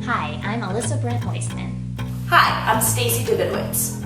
Hi, I'm Elissa Brent Weissman. Hi, I'm Stacy Davidowitz.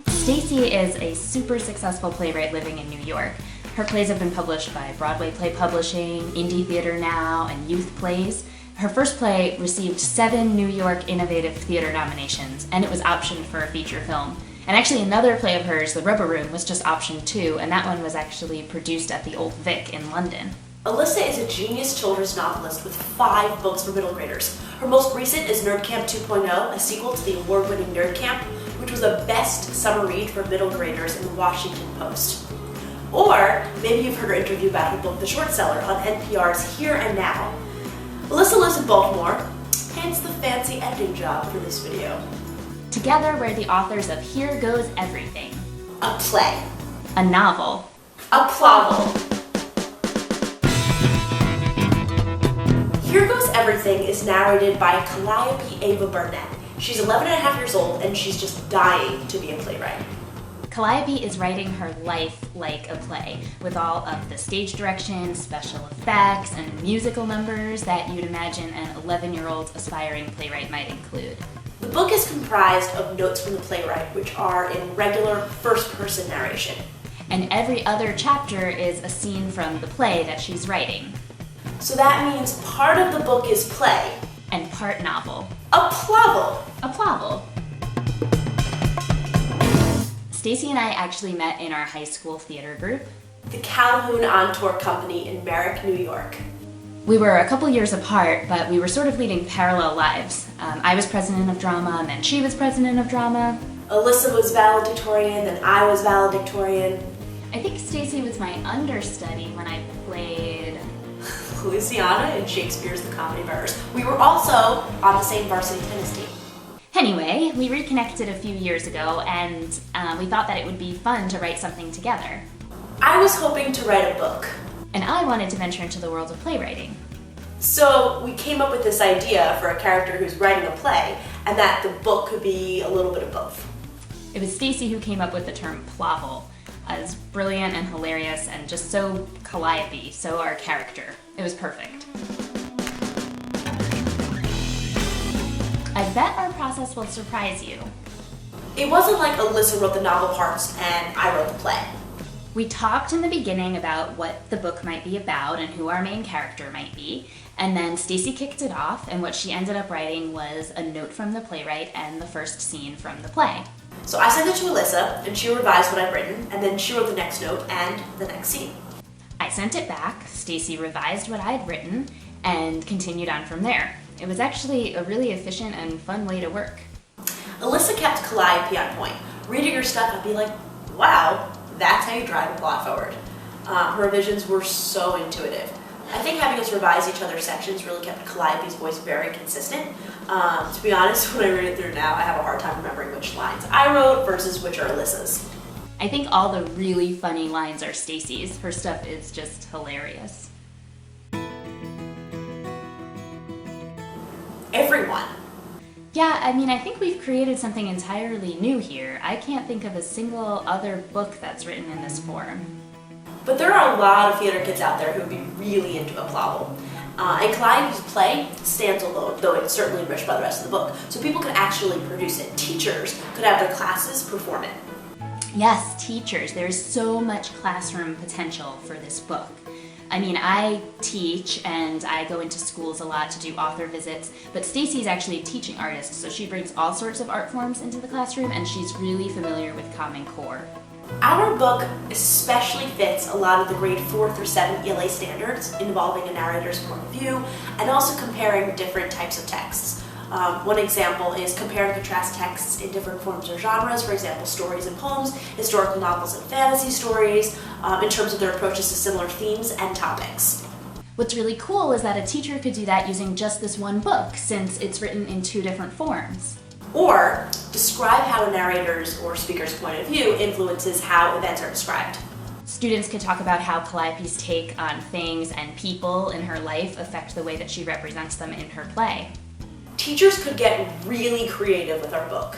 Stacy is a super successful playwright living in New York. Her plays have been published by Broadway Play Publishing, Indie Theater Now, and Youth Plays. Her first play received 7 New York Innovative Theater nominations, and it was optioned for a feature film. And actually another play of hers, The Rubber Room, was just optioned too, and that one was actually produced at the Old Vic in London. Elissa is a genius children's novelist with 5 books for middle graders. Her most recent is Nerd Camp 2.0, a sequel to the award-winning Nerd Camp, which was a best summer read for middle graders in the Washington Post. Or maybe you've heard her interview about her book, The Short Seller, on NPR's Here and Now. Elissa lives in Baltimore, hence the fancy editing job for this video. Together, we're the authors of Here Goes Everything, A play. a novel, A plovel. Here Goes Everything is narrated by Calliope Ava Burnett. She's 11 and a half years old and she's just dying to be a playwright. Calliope is writing her life like a play, with all of the stage direction, special effects, and musical numbers that you'd imagine an 11-year-old aspiring playwright might include. The book is comprised of notes from the playwright, which are in regular first-person narration. And every other chapter is a scene from the play that she's writing. So that means part of the book is play. And part novel. A plovel. A plovel. Stacy and I actually met in our high school theater group. The Calhoun On Tour Company in Merrick, New York. We were a couple years apart, but we were sort of leading parallel lives. I was president of drama, and then she was president of drama. Elissa was valedictorian, then I was valedictorian. I think Stacy was my understudy when I played Louisiana in Shakespeare's The Comedy of Errors. We were also on the same varsity tennis team. Anyway, we reconnected a few years ago, and we thought that it would be fun to write something together. I was hoping to write a book. And I wanted to venture into the world of playwriting. So we came up with this idea for a character who's writing a play, and that the book could be a little bit of both. It was Stacy who came up with the term plovel. As brilliant and hilarious and just so Calliope, so our character. It was perfect. I bet our process will surprise you. It wasn't like Elissa wrote the novel parts and I wrote the play. We talked in the beginning about what the book might be about and who our main character might be, and then Stacy kicked it off, and what she ended up writing was a note from the playwright and the first scene from the play. So I sent it to Elissa, and she revised what I'd written, and then she wrote the next note and the next scene. I sent it back, Stacy revised what I'd written, and continued on from there. It was actually a really efficient and fun way to work. Elissa kept Calliope on point. Reading her stuff, I'd be like, wow, that's how you drive a plot forward. Her revisions were so intuitive. I think having us revise each other's sections really kept Calliope's voice very consistent. To be honest, when I read it through now, I have a hard time remembering which lines I wrote versus which are Elissa's. I think all the really funny lines are Stacy's. Her stuff is just hilarious. Everyone. Yeah, I think we've created something entirely new here. I can't think of a single other book that's written in this form. But there are a lot of theater kids out there who would be really into a plovel. And Calliope's play stands alone, though it's certainly enriched by the rest of the book, so people could actually produce it. Teachers could have their classes perform it. Yes, teachers. There's so much classroom potential for this book. I teach and I go into schools a lot to do author visits, but Stacy's actually a teaching artist, so she brings all sorts of art forms into the classroom, and she's really familiar with Common Core. Our book especially fits a lot of the grade 4 through 7 ELA standards involving a narrator's point of view and also comparing different types of texts. One example is compare and contrast texts in different forms or genres, for example, stories and poems, historical novels and fantasy stories, in terms of their approaches to similar themes and topics. What's really cool is that a teacher could do that using just this one book, since it's written in 2 different forms. Or describe how a narrator's or speaker's point of view influences how events are described. Students could talk about how Calliope's take on things and people in her life affect the way that she represents them in her play. Teachers could get really creative with our book.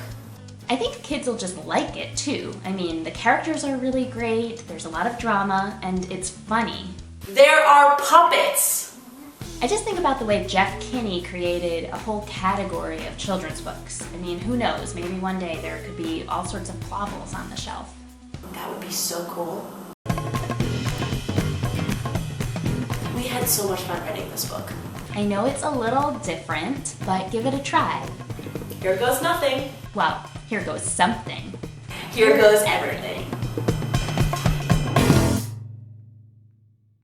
I think kids will just like it too. The characters are really great, there's a lot of drama, and it's funny. There are puppets! I just think about the way Jeff Kinney created a whole category of children's books. I mean, who knows? Maybe one day there could be all sorts of plovels on the shelf. That would be so cool. We had so much fun writing this book. I know it's a little different, but give it a try. Here goes nothing. Well, here goes something. Here goes everything.